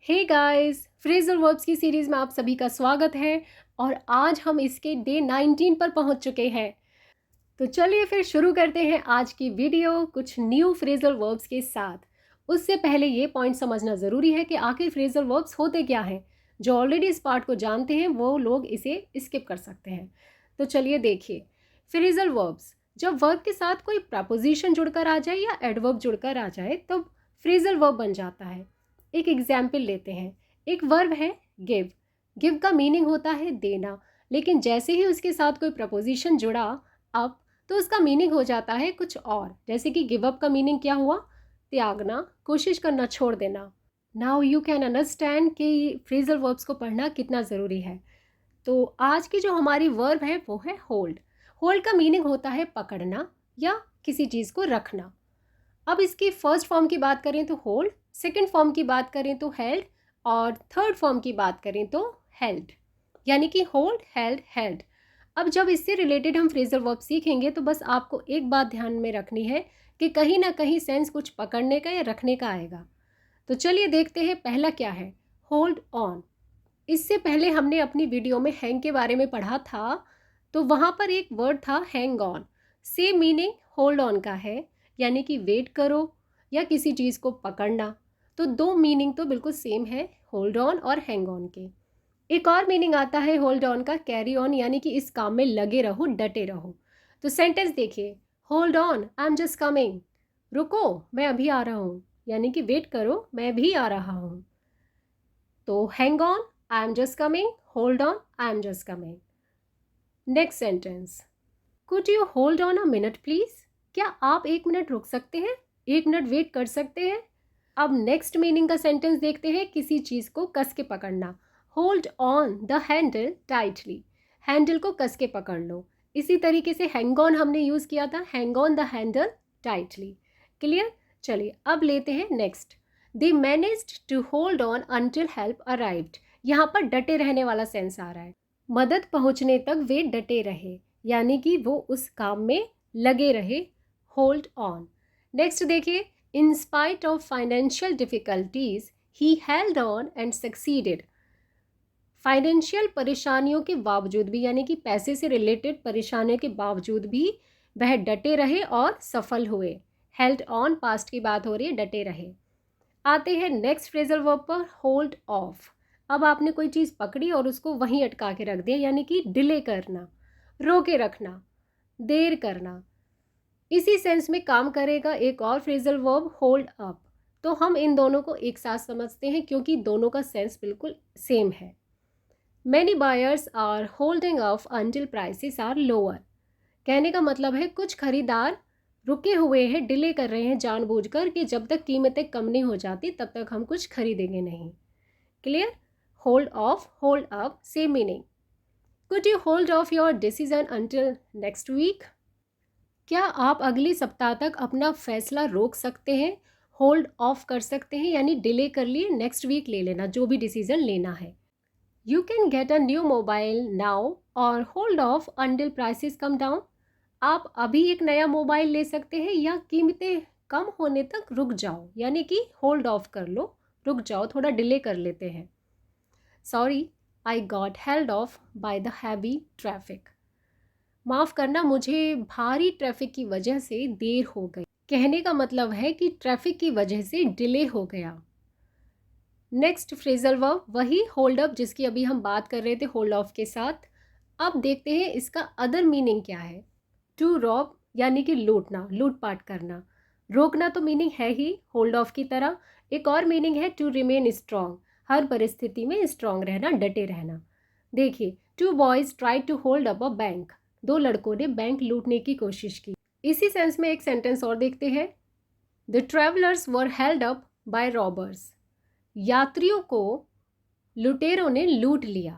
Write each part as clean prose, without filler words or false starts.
Hey guys, phrasal verbs की series में आप सभी का स्वागत है और आज हम इसके डे 19 पर पहुंच चुके हैं। तो चलिए फिर शुरू करते हैं आज की वीडियो कुछ न्यू फ्रेजल वर्ब्स के साथ। उससे पहले ये पॉइंट समझना ज़रूरी है कि आखिर फ्रेजल वर्ब्स होते क्या हैं। जो ऑलरेडी इस पार्ट को जानते हैं वो लोग इसे स्किप कर सकते हैं। तो चलिए देखिए, फ्रेजल वर्ब्स जब वर्ब के साथ कोई प्रपोजिशन जुड़कर आ जाए या एडवर्ब जुड़कर आ जाए तब फ्रेजल वर्ब बन जाता है। एक एग्जाम्पल लेते हैं। एक वर्ब है गिव। गिव का मीनिंग होता है देना, लेकिन जैसे ही उसके साथ कोई प्रपोजिशन जुड़ा अप तो उसका मीनिंग हो जाता है कुछ और। जैसे कि गिव अप का मीनिंग क्या हुआ? त्यागना, कोशिश करना, छोड़ देना। नाउ यू कैन अंडरस्टैंड कि फ्रेजल वर्ब्स को पढ़ना कितना ज़रूरी है। तो आज की जो हमारी वर्ब है वो है होल्ड। होल्ड का मीनिंग होता है पकड़ना या किसी चीज़ को रखना। अब इसकी फर्स्ट फॉर्म की बात करें तो होल्ड, सेकंड फॉर्म की बात करें तो हेल्ड और थर्ड फॉर्म की बात करें तो हेल्ड, यानी कि होल्ड, हेल्ड, हेल्ड। अब जब इससे रिलेटेड हम फ्रेजल वर्ब सीखेंगे तो बस आपको एक बात ध्यान में रखनी है कि कहीं ना कहीं सेंस कुछ पकड़ने का या रखने का आएगा। तो चलिए देखते हैं पहला क्या है, होल्ड ऑन। इससे पहले हमने अपनी वीडियो में हैंग के बारे में पढ़ा था, तो वहाँ पर एक वर्ड था hang on. Same meaning hold on का है, यानी कि वेट करो या किसी चीज़ को पकड़ना। तो दो मीनिंग तो बिल्कुल सेम है होल्ड ऑन और हैंग ऑन के। एक और मीनिंग आता है होल्ड ऑन का, कैरी ऑन, यानी कि इस काम में लगे रहो, डटे रहो। तो सेंटेंस देखिए, hold on I am just coming. रुको, मैं अभी आ रहा हूँ, यानी कि वेट करो, मैं भी आ रहा हूँ। तो hang on, I am just coming, hold on, I am just coming. Next sentence, could you hold on a minute please? क्या आप एक मिनट रुक सकते हैं, एक मिनट वेट कर सकते हैं? अब नेक्स्ट मीनिंग का सेंटेंस देखते हैं, किसी चीज़ को कस के पकड़ना। Hold on the handle tightly. Handle को कस के पकड़ लो। इसी तरीके से हैंग ऑन हमने यूज़ किया था, hang on the handle tightly. Clear? चलिए अब लेते हैं next. They managed to hold on until help arrived. यहाँ पर डटे रहने वाला सेंस आ रहा है। मदद पहुँचने तक वे डटे रहे, यानी कि वो उस काम में लगे रहे। Hold on. नेक्स्ट देखिए, in spite of financial difficulties he held on and succeeded. Financial परेशानियों के बावजूद भी, यानी कि पैसे से रिलेटेड परेशानियों के बावजूद भी वह डटे रहे और सफल हुए। हेल्ड ऑन पास्ट की बात हो रही है, डटे रहे। आते हैं नेक्स्ट फ्रेजल वर्ब पर, होल्ड ऑफ। अब आपने कोई चीज़ पकड़ी और उसको वहीं अटका के रख दिया, यानी कि डिले करना, रोके रखना, देर करना। इसी सेंस में काम करेगा एक और फ्रेजल वर्ब, होल्ड अप। तो हम इन दोनों को एक साथ समझते हैं क्योंकि दोनों का सेंस बिल्कुल सेम है। Many buyers are holding off until prices are lower. कहने का मतलब है कुछ खरीदार रुके हुए हैं, डिले कर रहे हैं जानबूझकर कि जब तक कीमतें कम नहीं हो जाती तब तक हम कुछ खरीदेंगे नहीं। Clear? Hold off, hold up, same meaning. Could you hold off your decision until next week? क्या आप अगले सप्ताह तक अपना फैसला रोक सकते हैं, होल्ड ऑफ कर सकते हैं, यानी डिले कर लिए, नेक्स्ट वीक ले लेना जो भी डिसीजन लेना है। You can get a new mobile now और hold off until prices come down. आप अभी एक नया मोबाइल ले सकते हैं या कीमतें कम होने तक रुक जाओ, यानी कि होल्ड ऑफ कर लो, रुक जाओ, थोड़ा डिले कर लेते हैं। Sorry, I got held of by the heavy traffic. माफ़ करना, मुझे भारी ट्रैफिक की वजह से देर हो गई। कहने का मतलब है कि ट्रैफिक की वजह से डिले हो गया। नेक्स्ट फ्रेजल वर्ब वही होल्ड अप जिसकी अभी हम बात कर रहे थे होल्ड ऑफ के साथ। अब देखते हैं इसका अदर मीनिंग क्या है। टू रॉब, यानी कि लूटना, लूटपाट करना। रोकना तो मीनिंग है ही होल्ड ऑफ की तरह। एक और मीनिंग है टू रिमेन स्ट्रॉन्ग, हर परिस्थिति में स्ट्रॉन्ग रहना, डटे रहना। देखिए, two boys try to hold up a bank. दो लड़कों ने बैंक लूटने की कोशिश की। इसी सेंस में एक सेंटेंस और देखते हैं, the travellers were held up by robbers. यात्रियों को लुटेरों ने लूट लिया।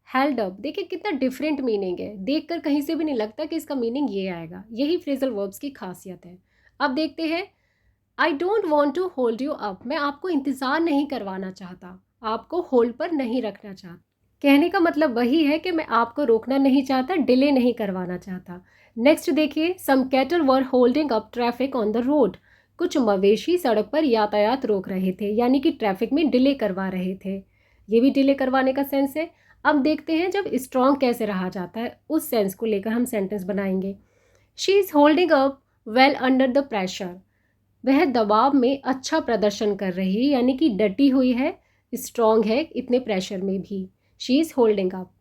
हेल्ड अप, देखिए कितना डिफरेंट मीनिंग है, देखकर कहीं से भी नहीं लगता कि इसका मीनिंग ये आएगा। यही फ्रेजल वर्ब्स की खासियत है। अब देखते हैं, I don't want to hold you up. मैं आपको इंतज़ार नहीं करवाना चाहता, आपको होल्ड पर नहीं रखना चाहता। कहने का मतलब वही है कि मैं आपको रोकना नहीं चाहता, डिले नहीं करवाना चाहता। नेक्स्ट देखिए, some cattle were holding up traffic on the road. कुछ मवेशी सड़क पर यातायात रोक रहे थे, यानी कि ट्रैफिक में डिले करवा रहे थे। ये भी डिले करवाने का सेंस है। अब देखते हैं जब स्ट्रॉन्ग कैसे रहा जाता है, उस सेंस को लेकर हम सेंटेंस बनाएंगे। She is holding up well under the pressure. वह दबाव में अच्छा प्रदर्शन कर रही है, यानी कि डटी हुई है, स्ट्रॉन्ग है इतने प्रेशर में भी। She is holding up.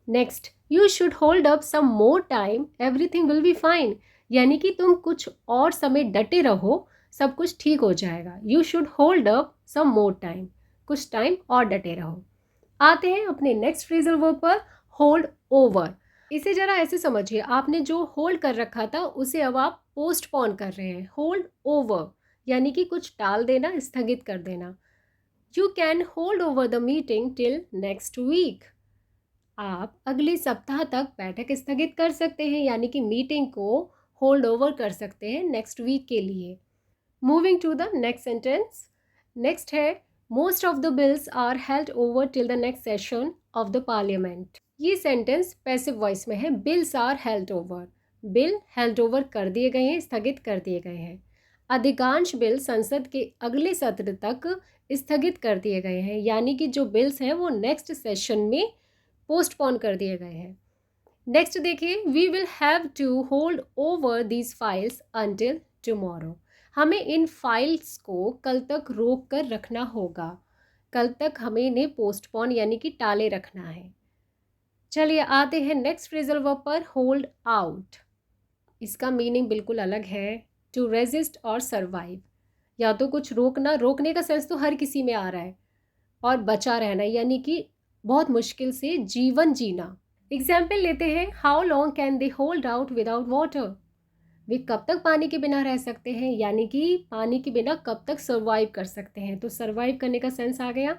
Next, you should hold up some more time, everything will be fine. यानी कि तुम कुछ और समय डटे रहो, सब कुछ ठीक हो जाएगा। You should hold up some more time, कुछ टाइम और डटे रहो। आते हैं अपने नेक्स्ट फ्रेजल वर्ब पर, होल्ड ओवर। इसे जरा ऐसे समझिए, आपने जो होल्ड कर रखा था उसे अब आप पोस्टपोन कर रहे हैं। होल्ड ओवर यानी कि कुछ टाल देना, स्थगित कर देना। You can hold over the meeting till next week. आप अगले सप्ताह तक बैठक स्थगित कर सकते हैं, यानी कि मीटिंग को होल्ड ओवर कर सकते हैं नेक्स्ट वीक के लिए। Moving to the next sentence. Next है, most of the bills are held over till the next session of the parliament. ये सेंटेंस पैसिव वॉइस में है। Bills are held over, bill held over कर दिए गए हैं, स्थगित कर दिए गए हैं। अधिकांश बिल संसद के अगले सत्र तक स्थगित कर दिए गए हैं, यानी कि जो बिल्स हैं वो नेक्स्ट सेशन में पोस्टपोन कर दिए गए हैं। नेक्स्ट देखिए, we will have to hold over these files until tomorrow. हमें इन फाइल्स को कल तक रोक कर रखना होगा। कल तक हमें इन्हें पोस्टपोन यानी कि टाले रखना है। चलिए आते हैं नेक्स्ट फ्रेजल वर्ब पर, होल्ड आउट। इसका मीनिंग बिल्कुल अलग है। टू रेजिस्ट और सर्वाइव, या तो कुछ रोकना, रोकने का सेंस तो हर किसी में आ रहा है, और बचा रहना यानी कि बहुत मुश्किल से जीवन जीना। एग्जाम्पल लेते हैं, how long can they hold out without water. वे कब तक पानी के बिना रह सकते हैं, यानी कि पानी के बिना कब तक सर्वाइव कर सकते हैं। तो सर्वाइव करने का सेंस आ गया।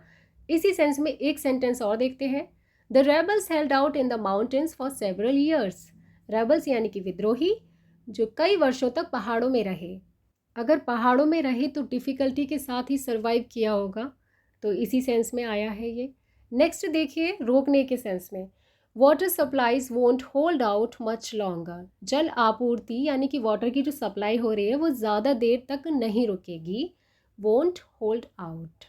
इसी सेंस में एक सेंटेंस और देखते हैं, the rebels held out in the mountains for several years. Rebels यानी कि विद्रोही, जो कई वर्षों तक पहाड़ों में रहे। अगर पहाड़ों में रहे तो डिफ़िकल्टी के साथ ही सर्वाइव किया होगा, तो इसी सेंस में आया है ये। नेक्स्ट देखिए, रोकने के सेंस में, water supplies won't hold out much longer. जल आपूर्ति यानी कि वाटर की जो सप्लाई हो रही है वो ज़्यादा देर तक नहीं रुकेगी। Won't hold out.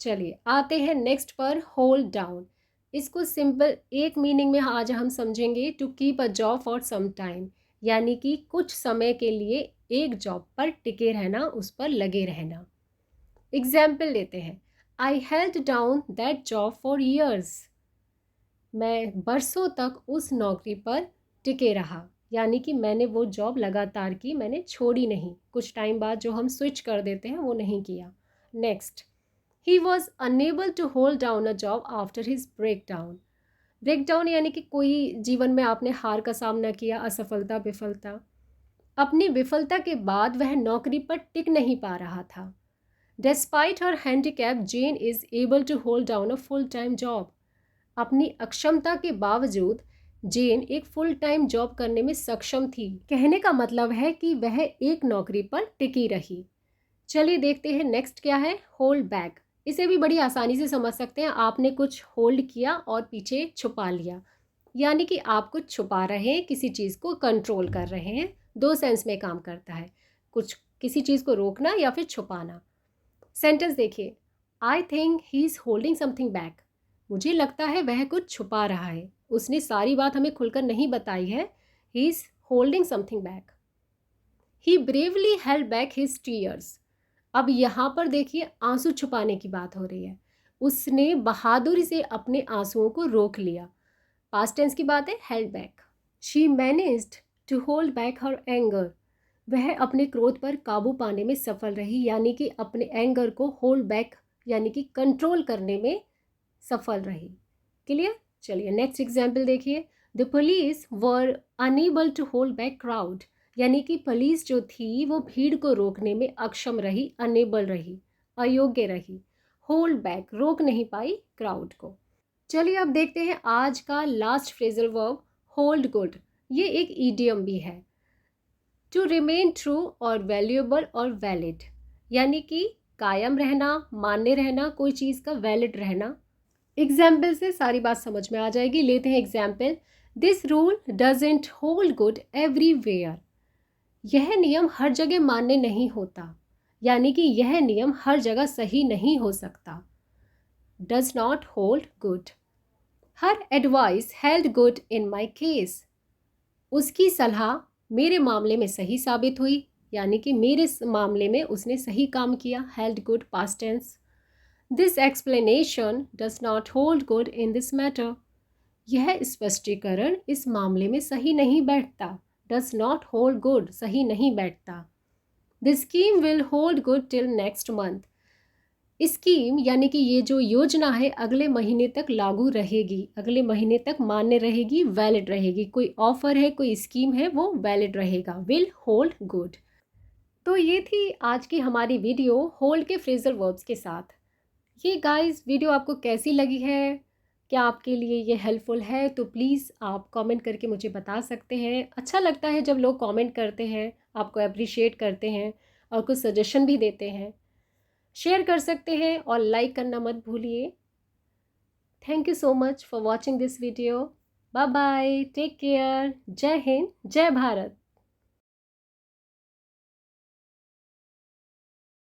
चलिए आते हैं नेक्स्ट पर, होल्ड डाउन। इसको सिंपल एक मीनिंग में आज हम समझेंगे, to keep a job for some time, यानी कि कुछ समय के लिए एक जॉब पर टिके रहना, उस पर लगे रहना। एग्जाम्पल लेते हैं, I held down that job for years. मैं बरसों तक उस नौकरी पर टिके रहा, यानी कि मैंने वो जॉब लगातार की, मैंने छोड़ी नहीं। कुछ टाइम बाद जो हम स्विच कर देते हैं वो नहीं किया। Next, he was unable to hold down a job after his breakdown. Breakdown यानी कि कोई जीवन में आपने हार का सामना किया, असफलता, विफलता। अपनी विफलता के बाद वह नौकरी पर टिक नहीं पा रहा था। Despite her handicap, Jane is able to hold down a full time job. अपनी अक्षमता के बावजूद जेन एक फुल टाइम जॉब करने में सक्षम थी। कहने का मतलब है कि वह एक नौकरी पर टिकी रही। चलिए देखते हैं नेक्स्ट क्या है, होल्ड बैक। इसे भी बड़ी आसानी से समझ सकते हैं। आपने कुछ होल्ड किया और पीछे छुपा लिया, यानी कि आप कुछ छुपा रहे हैं, किसी चीज़ को कंट्रोल कर रहे हैं। दो सेंस में काम करता है, कुछ किसी चीज़ को रोकना या फिर छुपाना। सेंटेंस देखिए, I think he is holding something back. मुझे लगता है वह कुछ छुपा रहा है, उसने सारी बात हमें खुलकर नहीं बताई है। He is holding something back. He bravely held back his tears. अब यहाँ पर देखिए आंसू छुपाने की बात हो रही है। उसने बहादुरी से अपने आंसुओं को रोक लिया। पास्ट टेंस की बात है, held back. She managed to hold back her anger. वह अपने क्रोध पर काबू पाने में सफल रही, यानी कि अपने एंगर को होल्ड बैक यानी कि कंट्रोल करने में सफल रही। क्लियर। चलिए नेक्स्ट एग्जाम्पल देखिए, the police were unable to hold back crowd. यानी कि पुलिस जो थी वो भीड़ को रोकने में अक्षम रही, अनेबल रही, अयोग्य रही। होल्ड बैक, रोक नहीं पाई क्राउड को। चलिए अब देखते हैं आज का last phrasal verb, hold good. ये एक ईडियम भी है। टू रिमेन ट्रू और वैल्यूएबल और वैलिड, यानी कि कायम रहना, मान्य रहना, कोई चीज़ का वैलिड रहना। एग्जाम्पल से सारी बात समझ में आ जाएगी। लेते हैं example, this rule doesn't hold good everywhere. यह नियम हर जगह मान्य नहीं होता। यानी कि यह नियम हर जगह सही नहीं हो सकता। Does not hold good. Her advice held good in my case. उसकी सलाह मेरे मामले में सही साबित हुई, यानी कि मेरे मामले में उसने सही काम किया। Held good past tense. This explanation does not hold good in this matter. यह स्पष्टीकरण इस मामले में सही नहीं बैठता। डज नॉट होल्ड गुड, सही नहीं बैठता। The scheme will hold good till next month. Scheme यानी कि ये जो योजना है अगले महीने तक लागू रहेगी, अगले महीने तक मान्य रहेगी, वैलिड रहेगी। कोई ऑफर है, कोई स्कीम है, वो वैलिड रहेगा। Will hold good. तो ये थी आज की हमारी वीडियो होल्ड के फ्रेजल वर्ब्स के साथ। ये गाइस वीडियो आपको कैसी लगी है, क्या आपके लिए ये हेल्पफुल है, तो प्लीज़ आप कमेंट करके मुझे बता सकते हैं। अच्छा लगता है जब लोग कमेंट करते हैं, आपको अप्रिशिएट करते हैं और कुछ सजेशन भी देते हैं। शेयर कर सकते हैं और लाइक करना मत भूलिए। Thank you so much for watching this video. Bye bye, take care, जय हिंद, जय भारत।